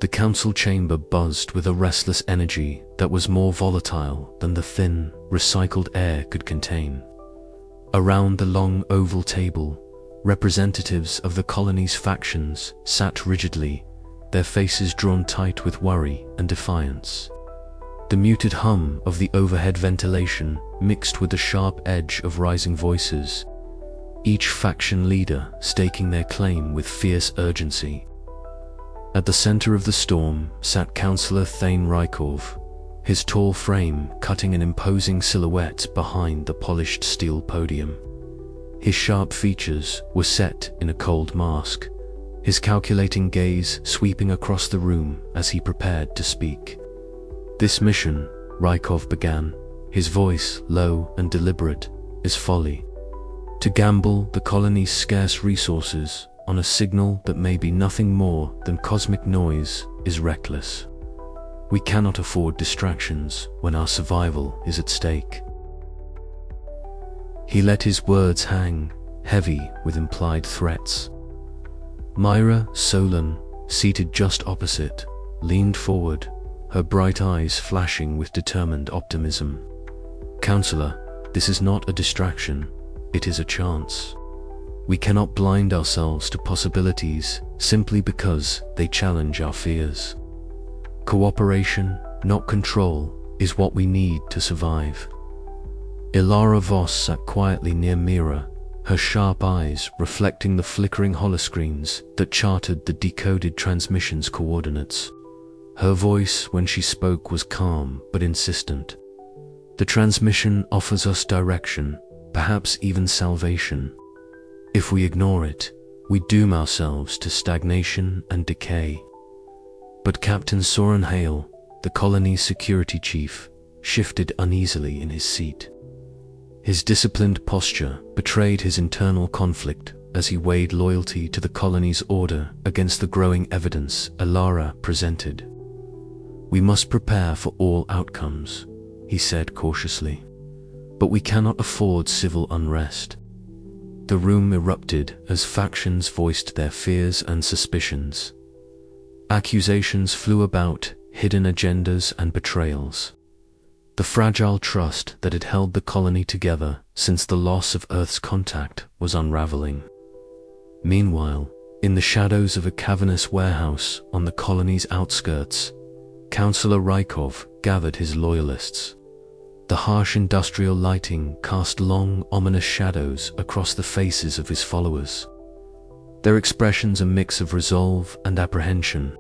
The council chamber buzzed with a restless energy that was more volatile than the thin, recycled air could contain. Around the long oval table, representatives of the colony's factions sat rigidly, their faces drawn tight with worry and defiance. The muted hum of the overhead ventilation mixed with the sharp edge of rising voices, each faction leader staking their claim with fierce urgency. At the center of the storm sat Councillor Thane Rykov, his tall frame cutting an imposing silhouette behind the polished steel podium. His sharp features were set in a cold mask, his calculating gaze sweeping across the room as he prepared to speak. "This mission," Rykov began, his voice low and deliberate, "is folly. To gamble the colony's scarce resources on a signal that may be nothing more than cosmic noise is reckless. We cannot afford distractions when our survival is at stake." He let his words hang, heavy with implied threats. Myra Solon, seated just opposite, leaned forward, her bright eyes flashing with determined optimism. "Counselor, this is not a distraction, it is a chance. We cannot blind ourselves to possibilities simply because they challenge our fears. Cooperation, not control, is what we need to survive." Ilara Voss sat quietly near Mira, her sharp eyes reflecting the flickering holoscreens that charted the decoded transmission's coordinates. Her voice when she spoke was calm but insistent. "The transmission offers us direction, perhaps even salvation. If we ignore it, we doom ourselves to stagnation and decay." But Captain Soren Hale, the colony's security chief, shifted uneasily in his seat. His disciplined posture betrayed his internal conflict as he weighed loyalty to the colony's order against the growing evidence Ilara presented. "We must prepare for all outcomes," he said cautiously. "But we cannot afford civil unrest." The room erupted as factions voiced their fears and suspicions. Accusations flew about, hidden agendas and betrayals. The fragile trust that had held the colony together since the loss of Earth's contact was unraveling. Meanwhile, in the shadows of a cavernous warehouse on the colony's outskirts, Councillor Rykov gathered his loyalists. The harsh industrial lighting cast long, ominous shadows across the faces of his followers, their expressions a mix of resolve and apprehension.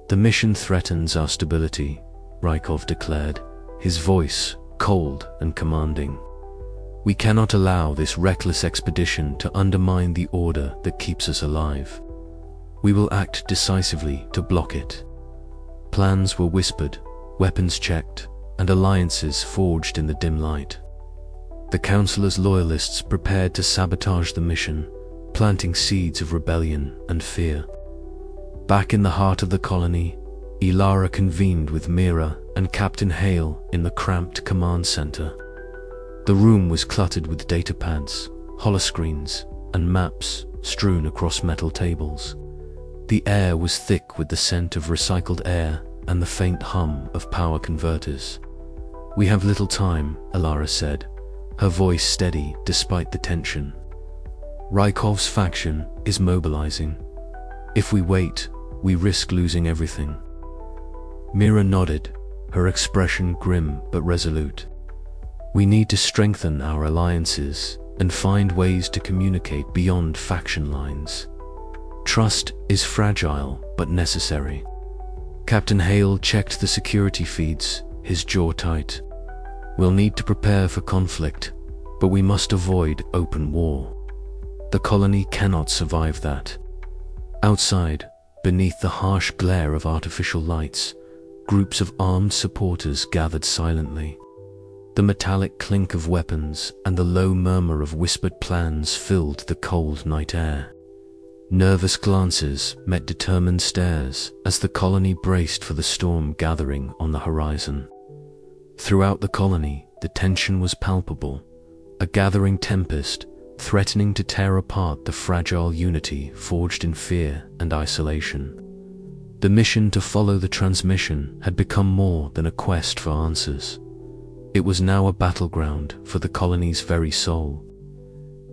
"The mission threatens our stability," Rykov declared, his voice cold and commanding. "We cannot allow this reckless expedition to undermine the order that keeps us alive. We will act decisively to block it." Plans were whispered, weapons checked, and alliances forged in the dim light. The Councillor's loyalists prepared to sabotage the mission, planting seeds of rebellion and fear. Back in the heart of the colony, Ilara convened with Mira and Captain Hale in the cramped command center. The room was cluttered with datapads, holoscreens, and maps strewn across metal tables. The air was thick with the scent of recycled air and the faint hum of power converters. "We have little time," Ilara said, her voice steady despite the tension. "Rykov's faction is mobilizing. If we wait, we risk losing everything." Mira nodded, her expression grim but resolute. "We need to strengthen our alliances and find ways to communicate beyond faction lines. Trust is fragile but necessary." Captain Hale checked the security feeds, his jaw tight. "We'll need to prepare for conflict, but we must avoid open war. The colony cannot survive that." Outside, beneath the harsh glare of artificial lights, groups of armed supporters gathered silently. The metallic clink of weapons and the low murmur of whispered plans filled the cold night air. Nervous glances met determined stares as the colony braced for the storm gathering on the horizon. Throughout the colony, the tension was palpable, a gathering tempest threatening to tear apart the fragile unity forged in fear and isolation. The mission to follow the transmission had become more than a quest for answers. It was now a battleground for the colony's very soul.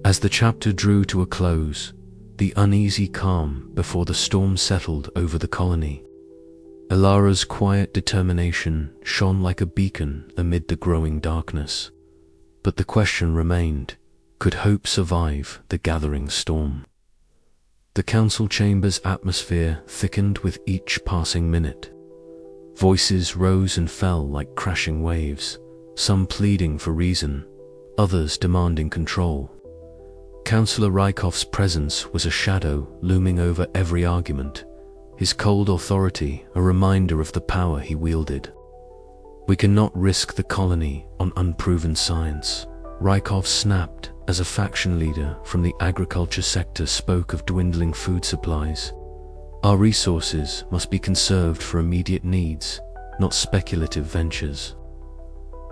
As the chapter drew to a close, the uneasy calm before the storm settled over the colony. Ilara's quiet determination shone like a beacon amid the growing darkness. But the question remained, could hope survive the gathering storm? The council chamber's atmosphere thickened with each passing minute. Voices rose and fell like crashing waves, some pleading for reason, others demanding control. Councillor Rykov's presence was a shadow looming over every argument, his cold authority a reminder of the power he wielded. "We cannot risk the colony on unproven science," Rykov snapped as a faction leader from the agriculture sector spoke of dwindling food supplies. "Our resources must be conserved for immediate needs, not speculative ventures."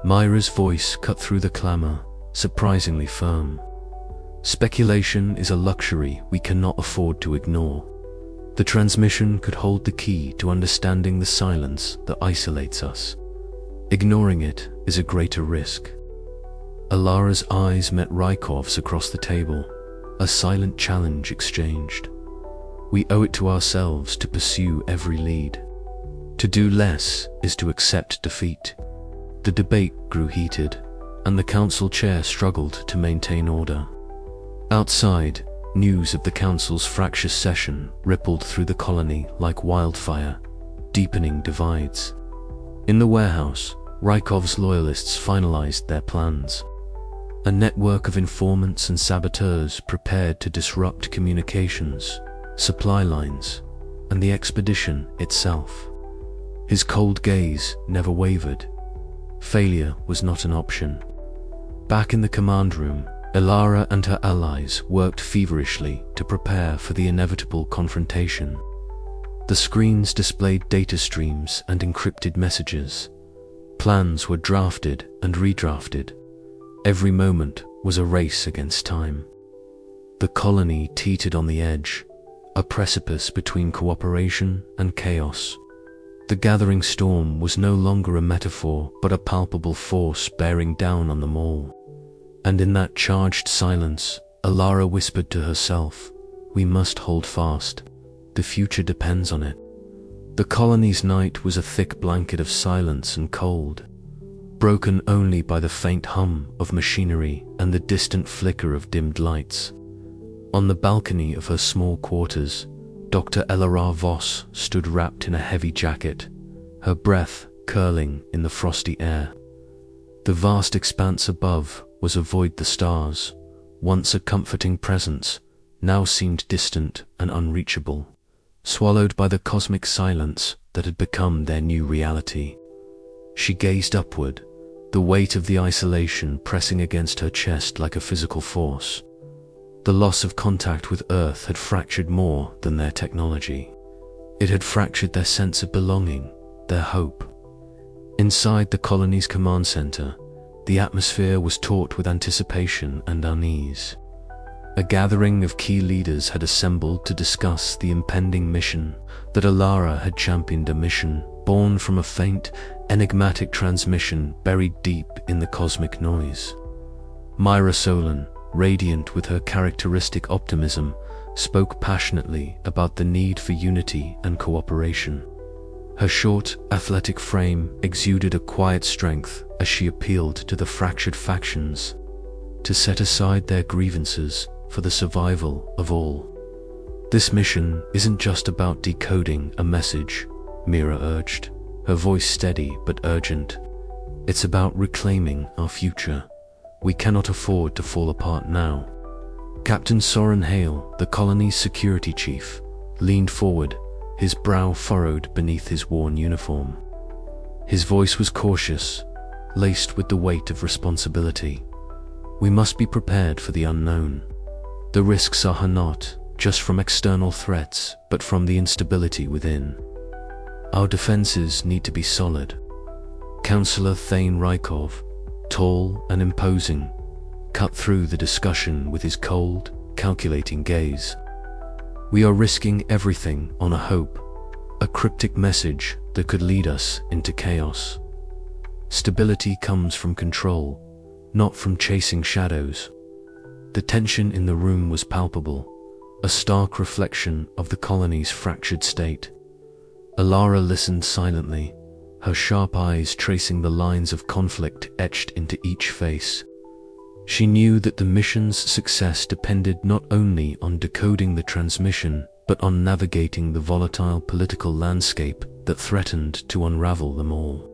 Myra's voice cut through the clamor, surprisingly firm. "Speculation is a luxury we cannot afford to ignore. The transmission could hold the key to understanding the silence that isolates us. Ignoring it is a greater risk." Ilara's eyes met Rykov's across the table, a silent challenge exchanged. "We owe it to ourselves to pursue every lead. To do less is to accept defeat." The debate grew heated, and the council chair struggled to maintain order. Outside, news of the council's fractious session rippled through the colony like wildfire, deepening divides. In the warehouse, Rykov's loyalists finalized their plans. A network of informants and saboteurs prepared to disrupt communications, supply lines, and the expedition itself. His cold gaze never wavered. Failure was not an option. Back in the command room, Ilara and her allies worked feverishly to prepare for the inevitable confrontation. The screens displayed data streams and encrypted messages. Plans were drafted and redrafted. Every moment was a race against time. The colony teetered on the edge, a precipice between cooperation and chaos. The gathering storm was no longer a metaphor, but a palpable force bearing down on them all. And in that charged silence, Ilara whispered to herself, "We must hold fast. The future depends on it." The colony's night was a thick blanket of silence and cold, broken only by the faint hum of machinery and the distant flicker of dimmed lights. On the balcony of her small quarters, Dr. Elara Voss stood wrapped in a heavy jacket, her breath curling in the frosty air. The vast expanse above was a void. The stars, once a comforting presence, now seemed distant and unreachable, swallowed by the cosmic silence that had become their new reality. She gazed upward, the weight of the isolation pressing against her chest like a physical force. The loss of contact with Earth had fractured more than their technology. It had fractured their sense of belonging, their hope. Inside the colony's command center, the atmosphere was taut with anticipation and unease. A gathering of key leaders had assembled to discuss the impending mission that Ilara had championed, a mission born from a faint, enigmatic transmission buried deep in the cosmic noise. Myra Solon, radiant with her characteristic optimism, spoke passionately about the need for unity and cooperation. Her short, athletic frame exuded a quiet strength as she appealed to the fractured factions to set aside their grievances for the survival of all. "This mission isn't just about decoding a message," Mira urged, her voice steady but urgent. "It's about reclaiming our future. We cannot afford to fall apart now." Captain Soren Hale, the colony's security chief, leaned forward, his brow furrowed beneath his worn uniform. His voice was cautious, laced with the weight of responsibility. "We must be prepared for the unknown. The risks are not just from external threats, but from the instability within. Our defenses need to be solid." Councillor Thane Rykov, tall and imposing, cut through the discussion with his cold, calculating gaze. "We are risking everything on a hope. a cryptic message that could lead us into chaos. Stability comes from control, not from chasing shadows. The tension in the room was palpable, a stark reflection of the colony's fractured state. Alara listened silently, her sharp eyes tracing the lines of conflict etched into each face. She knew that the mission's success depended not only on decoding the transmission, but on navigating the volatile political landscape that threatened to unravel them all.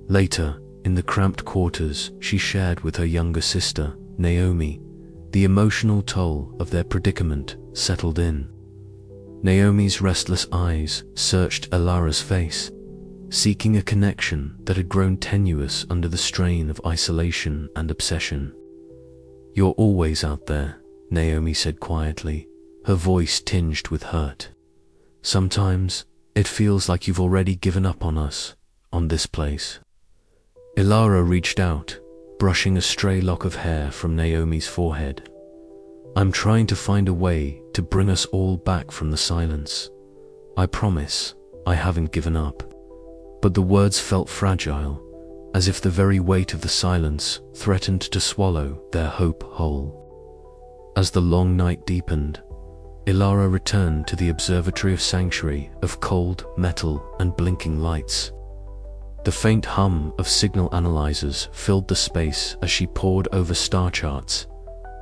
Later, in the cramped quarters she shared with her younger sister, Naomi, the emotional toll of their predicament settled in. Naomi's restless eyes searched Alara's face, seeking a connection that had grown tenuous under the strain of isolation and obsession. "You're always out there," Naomi said quietly, her voice tinged with hurt. "Sometimes it feels like you've already given up on us, on this place." Alara reached out, brushing a stray lock of hair from Naomi's forehead. "I'm trying to find a way to bring us all back from the silence. I promise, I haven't given up." But the words felt fragile, as if the very weight of the silence threatened to swallow their hope whole. As the long night deepened, Alara returned to the observatory of sanctuary of cold metal and blinking lights. The faint hum of signal analyzers filled the space as she pored over star charts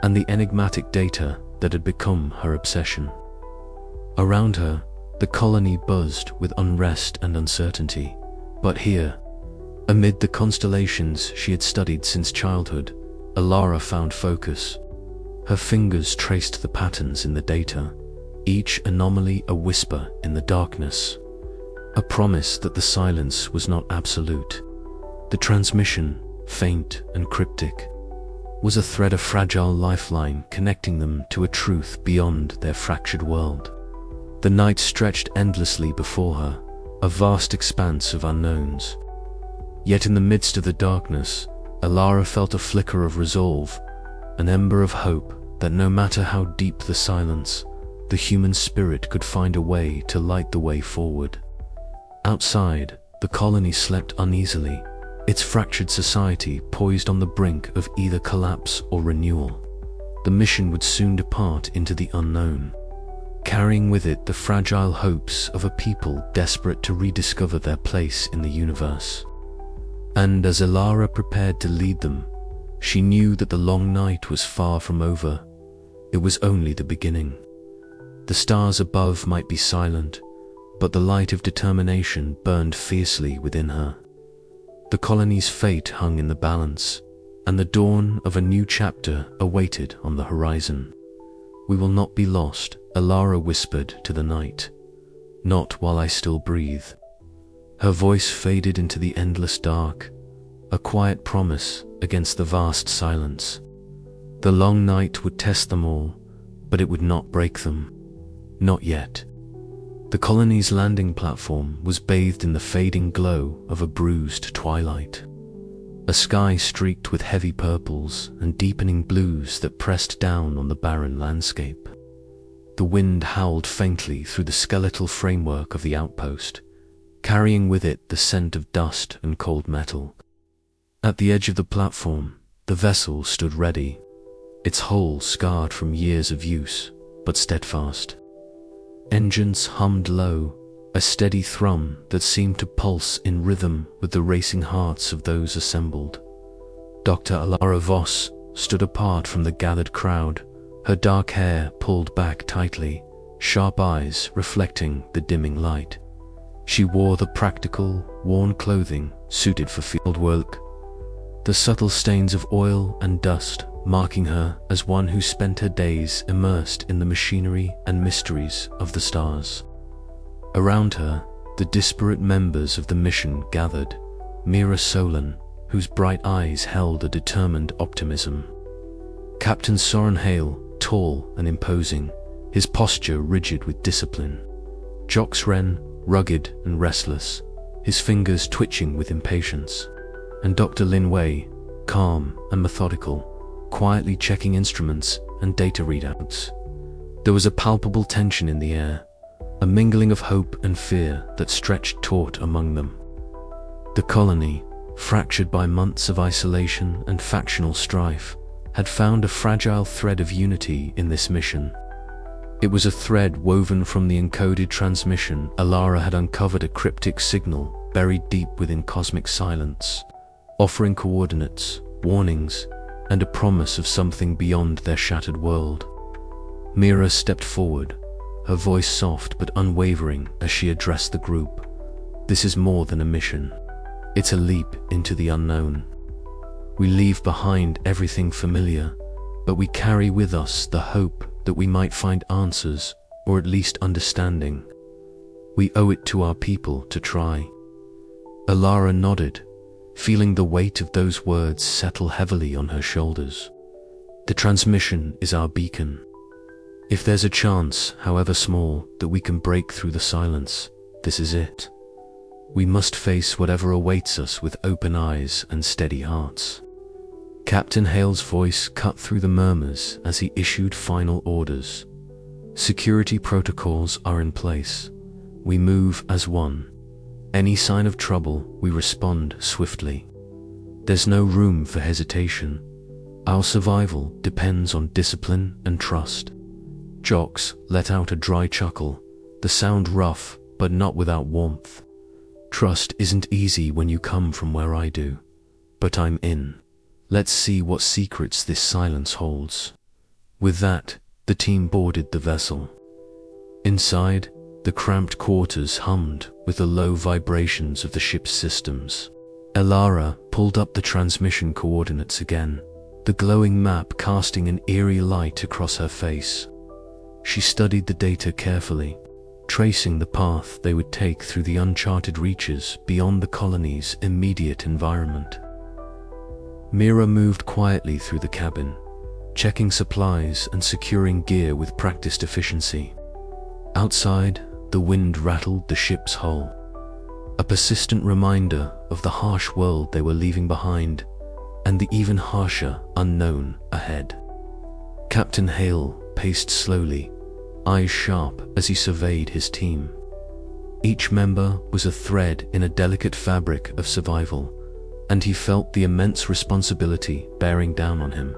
and the enigmatic data that had become her obsession. Around her, the colony buzzed with unrest and uncertainty, but here, amid the constellations she had studied since childhood, Alara found focus. Her fingers traced the patterns in the data, each anomaly a whisper in the darkness, a promise that the silence was not absolute. The transmission, faint and cryptic, was a thread of fragile lifeline connecting them to a truth beyond their fractured world. The night stretched endlessly before her, a vast expanse of unknowns. Yet in the midst of the darkness, Alara felt a flicker of resolve, an ember of hope that no matter how deep the silence, the human spirit could find a way to light the way forward. Outside, the colony slept uneasily, its fractured society poised on the brink of either collapse or renewal. The mission would soon depart into the unknown, carrying with it the fragile hopes of a people desperate to rediscover their place in the universe. And as Alara prepared to lead them, she knew that the long night was far from over. It was only the beginning. The stars above might be silent, but the light of determination burned fiercely within her. The colony's fate hung in the balance, and the dawn of a new chapter awaited on the horizon. "We will not be lost," Alara whispered to the night. "Not while I still breathe." Her voice faded into the endless dark, a quiet promise against the vast silence. The long night would test them all, but it would not break them. Not yet. The colony's landing platform was bathed in the fading glow of a bruised twilight. A sky streaked with heavy purples and deepening blues that pressed down on the barren landscape. The wind howled faintly through the skeletal framework of the outpost, carrying with it the scent of dust and cold metal. At the edge of the platform, the vessel stood ready, its hull scarred from years of use, but steadfast. Engines hummed low, a steady thrum that seemed to pulse in rhythm with the racing hearts of those assembled. Dr. Alara Voss stood apart from the gathered crowd, her dark hair pulled back tightly, sharp eyes reflecting the dimming light. She wore the practical, worn clothing suited for field work, the subtle stains of oil and dust marking her as one who spent her days immersed in the machinery and mysteries of the stars. Around her, the disparate members of the mission gathered, Mira Solon, whose bright eyes held a determined optimism. Captain Soren Hale, tall and imposing, his posture rigid with discipline. Jox Wren, rugged and restless, his fingers twitching with impatience. And Dr. Lin Wei, calm and methodical, quietly checking instruments and data readouts. There was a palpable tension in the air, a mingling of hope and fear that stretched taut among them. The colony, fractured by months of isolation and factional strife, had found a fragile thread of unity in this mission. It was a thread woven from the encoded transmission. Alara had uncovered a cryptic signal buried deep within cosmic silence, offering coordinates, warnings, and a promise of something beyond their shattered world. Mira stepped forward, her voice soft but unwavering as she addressed the group. This is more than a mission. It's a leap into the unknown. We leave behind everything familiar, but we carry with us the hope that we might find answers, or at least understanding. We owe it to our people to try. Alara nodded, feeling the weight of those words settle heavily on her shoulders. The transmission is our beacon. If there's a chance, however small, that we can break through the silence, this is it. We must face whatever awaits us with open eyes and steady hearts. Captain Hale's voice cut through the murmurs as he issued final orders. Security protocols are in place. We move as one. Any sign of trouble, we respond swiftly. There's no room for hesitation. Our survival depends on discipline and trust. Jox let out a dry chuckle, the sound rough but not without warmth. Trust isn't easy when you come from where I do, but I'm in. Let's see what secrets this silence holds. With that, the team boarded the vessel. Inside, the cramped quarters hummed with the low vibrations of the ship's systems. Alara pulled up the transmission coordinates again, the glowing map casting an eerie light across her face. She studied the data carefully, tracing the path they would take through the uncharted reaches beyond the colony's immediate environment. Mira moved quietly through the cabin, checking supplies and securing gear with practiced efficiency. Outside, the wind rattled the ship's hull, a persistent reminder of the harsh world they were leaving behind and the even harsher unknown ahead. Captain Hale paced slowly, eyes sharp as he surveyed his team. Each member was a thread in a delicate fabric of survival, and he felt the immense responsibility bearing down on him.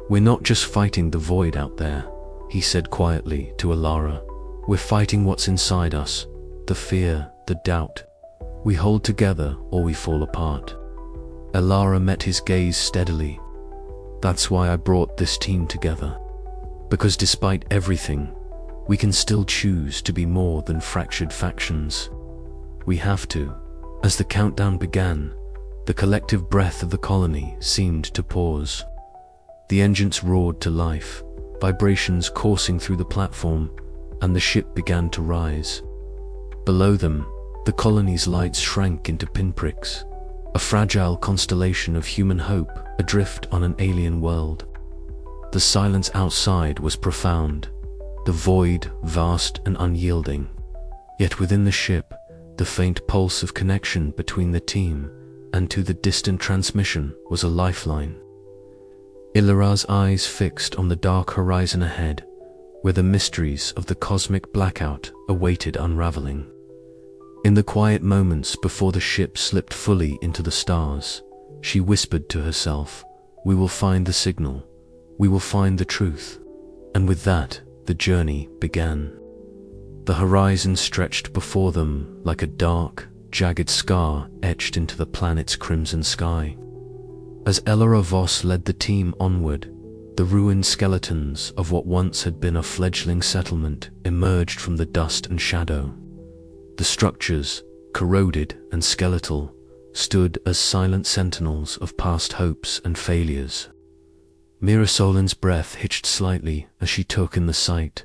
"We're not just fighting the void out there," he said quietly to Alara. "We're fighting what's inside us, the fear, the doubt. We hold together or we fall apart." Alara met his gaze steadily. "That's why I brought this team together. Because despite everything, we can still choose to be more than fractured factions. We have to." As the countdown began, the collective breath of the colony seemed to pause. The engines roared to life, vibrations coursing through the platform, and the ship began to rise. Below them, the colony's lights shrank into pinpricks, a fragile constellation of human hope adrift on an alien world. The silence outside was profound, the void vast and unyielding. Yet within the ship, the faint pulse of connection between the team and to the distant transmission was a lifeline. Ilara's eyes fixed on the dark horizon ahead, where the mysteries of the cosmic blackout awaited unraveling. In the quiet moments before the ship slipped fully into the stars, she whispered to herself, "We will find the signal. We will find the truth." And with that, the journey began. The horizon stretched before them like a dark, jagged scar etched into the planet's crimson sky. As Elara Voss led the team onward, the ruined skeletons of what once had been a fledgling settlement emerged from the dust and shadow. The structures, corroded and skeletal, stood as silent sentinels of past hopes and failures. Mira Solin's breath hitched slightly as she took in the sight.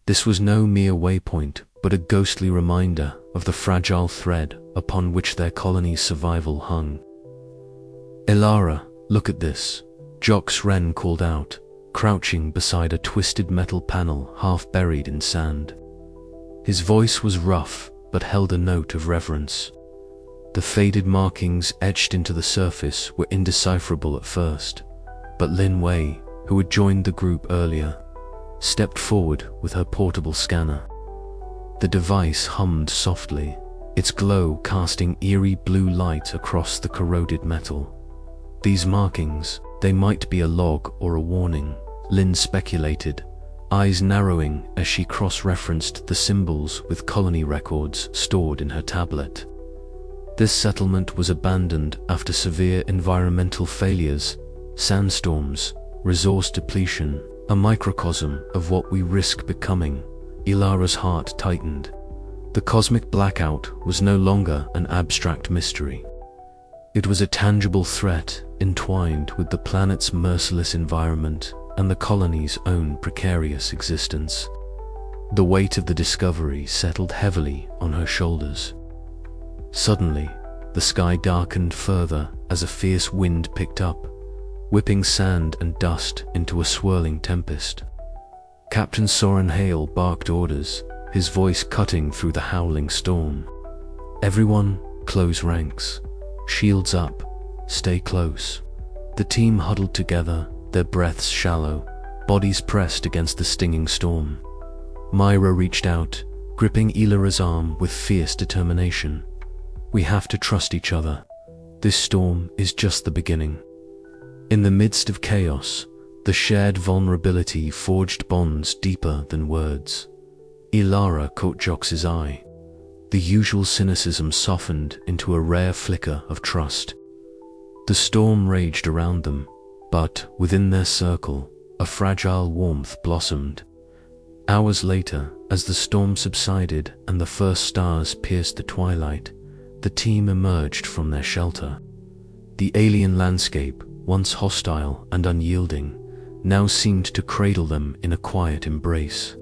This was no mere waypoint, but a ghostly reminder of the fragile thread upon which their colony's survival hung. "Elara, look at this," Jox Wren called out, crouching beside a twisted metal panel half buried in sand. His voice was rough, but held a note of reverence. The faded markings etched into the surface were indecipherable at first, but Lin Wei, who had joined the group earlier, stepped forward with her portable scanner. The device hummed softly, its glow casting eerie blue light across the corroded metal. These markings, they might be a log or a warning, Lynn speculated, eyes narrowing as she cross-referenced the symbols with colony records stored in her tablet. This settlement was abandoned after severe environmental failures, sandstorms, resource depletion, a microcosm of what we risk becoming. Ilara's heart tightened. The cosmic blackout was no longer an abstract mystery. It was a tangible threat entwined with the planet's merciless environment and the colony's own precarious existence. The weight of the discovery settled heavily on her shoulders. Suddenly, the sky darkened further as a fierce wind picked up, whipping sand and dust into a swirling tempest. Captain Soren Hale barked orders, his voice cutting through the howling storm. Everyone, close ranks. Shields up. Stay close. The team huddled together, their breaths shallow, bodies pressed against the stinging storm. Myra reached out, gripping Ilara's arm with fierce determination. We have to trust each other. This storm is just the beginning. In the midst of chaos, the shared vulnerability forged bonds deeper than words. Ilara caught Jox's eye. The usual cynicism softened into a rare flicker of trust. The storm raged around them, but within their circle, a fragile warmth blossomed. Hours later, as the storm subsided and the first stars pierced the twilight, the team emerged from their shelter. The alien landscape, once hostile and unyielding, now seemed to cradle them in a quiet embrace.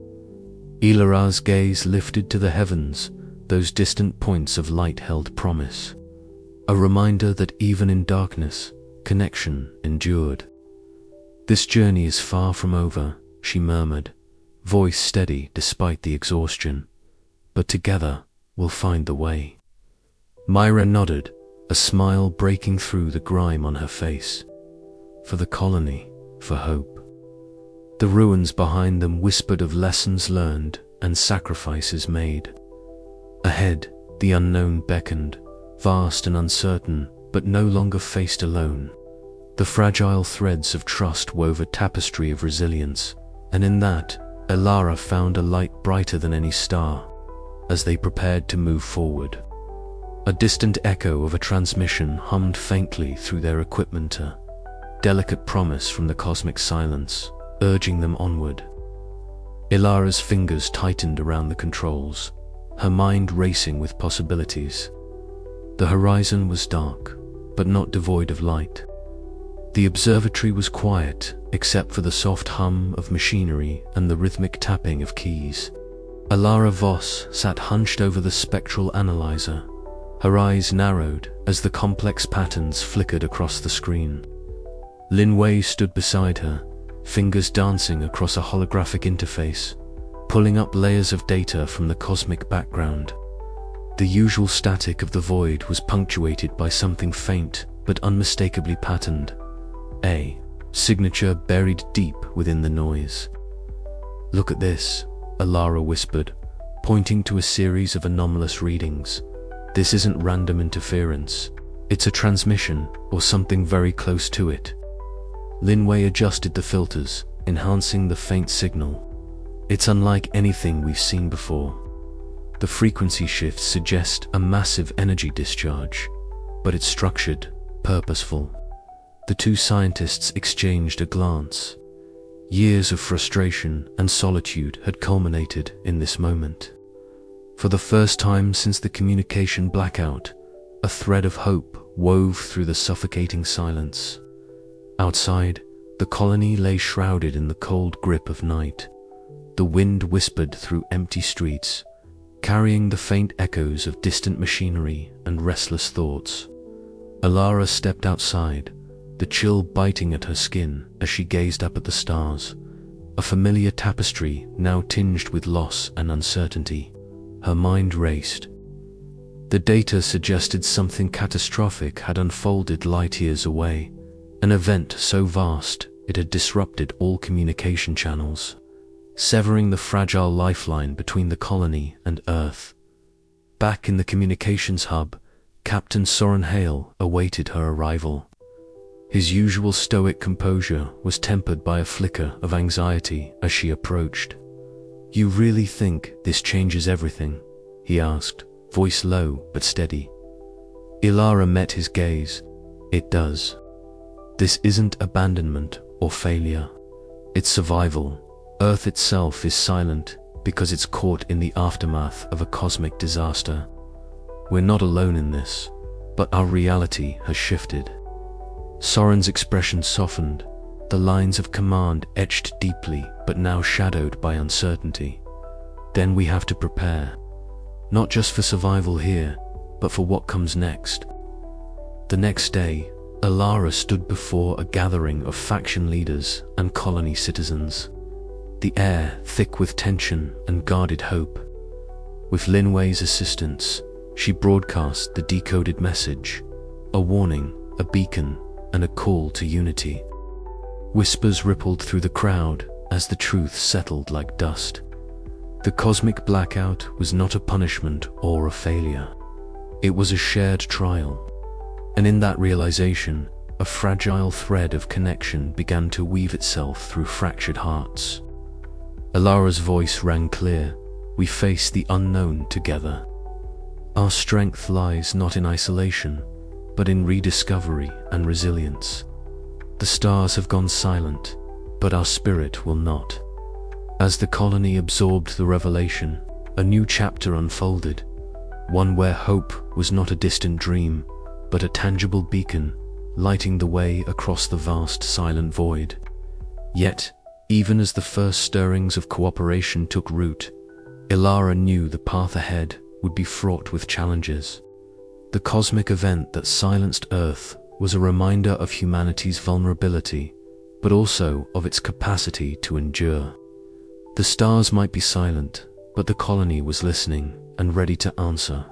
Ilara's gaze lifted to the heavens, those distant points of light held promise. A reminder that even in darkness, connection endured. This journey is far from over, she murmured, voice steady despite the exhaustion. But together, we'll find the way. Myra nodded, a smile breaking through the grime on her face. For the colony, for hope. The ruins behind them whispered of lessons learned and sacrifices made. Ahead, the unknown beckoned, vast and uncertain, but no longer faced alone. The fragile threads of trust wove a tapestry of resilience, and in that, Ilara found a light brighter than any star, as they prepared to move forward. A distant echo of a transmission hummed faintly through their equipment, a delicate promise from the cosmic silence, urging them onward. Ilara's fingers tightened around the controls, her mind racing with possibilities. The horizon was dark, but not devoid of light. The observatory was quiet, except for the soft hum of machinery and the rhythmic tapping of keys. Ilara Voss sat hunched over the spectral analyzer, her eyes narrowed as the complex patterns flickered across the screen. Lin Wei stood beside her, fingers dancing across a holographic interface, pulling up layers of data from the cosmic background. The usual static of the void was punctuated by something faint but unmistakably patterned. A signature buried deep within the noise. Look at this, Ilara whispered, pointing to a series of anomalous readings. This isn't random interference. It's a transmission, or something very close to it. Lin Wei adjusted the filters, enhancing the faint signal. It's unlike anything we've seen before. The frequency shifts suggest a massive energy discharge, but it's structured, purposeful. The two scientists exchanged a glance. Years of frustration and solitude had culminated in this moment. For the first time since the communication blackout, a thread of hope wove through the suffocating silence. Outside, the colony lay shrouded in the cold grip of night. The wind whispered through empty streets, carrying the faint echoes of distant machinery and restless thoughts. Ilara stepped outside, the chill biting at her skin as she gazed up at the stars, a familiar tapestry now tinged with loss and uncertainty. Her mind raced. The data suggested something catastrophic had unfolded light years away, an event so vast it had disrupted all communication channels. severing the fragile lifeline between the colony and Earth. Back in the communications hub, Captain Soren Hale awaited her arrival. His usual stoic composure was tempered by a flicker of anxiety as she approached. "You really think this changes everything?" he asked, voice low but steady. Ilara met his gaze. "It does. This isn't abandonment or failure. It's survival. Earth itself is silent because it's caught in the aftermath of a cosmic disaster. We're not alone in this, but our reality has shifted." Soren's expression softened, the lines of command etched deeply but now shadowed by uncertainty. "Then we have to prepare, not just for survival here, but for what comes next." The next day, Ilara stood before a gathering of faction leaders and colony citizens, the air thick with tension and guarded hope. With Linway's assistance, she broadcast the decoded message, a warning, a beacon, and a call to unity. Whispers rippled through the crowd as the truth settled like dust. The cosmic blackout was not a punishment or a failure. It was a shared trial. And in that realization, a fragile thread of connection began to weave itself through fractured hearts. Ilara's voice rang clear. "We face the unknown together. Our strength lies not in isolation, but in rediscovery and resilience. The stars have gone silent, but our spirit will not." As the colony absorbed the revelation, a new chapter unfolded, one where hope was not a distant dream, but a tangible beacon, lighting the way across the vast silent void. Yet, even as the first stirrings of cooperation took root, Ilara knew the path ahead would be fraught with challenges. The cosmic event that silenced Earth was a reminder of humanity's vulnerability, but also of its capacity to endure. The stars might be silent, but the colony was listening and ready to answer.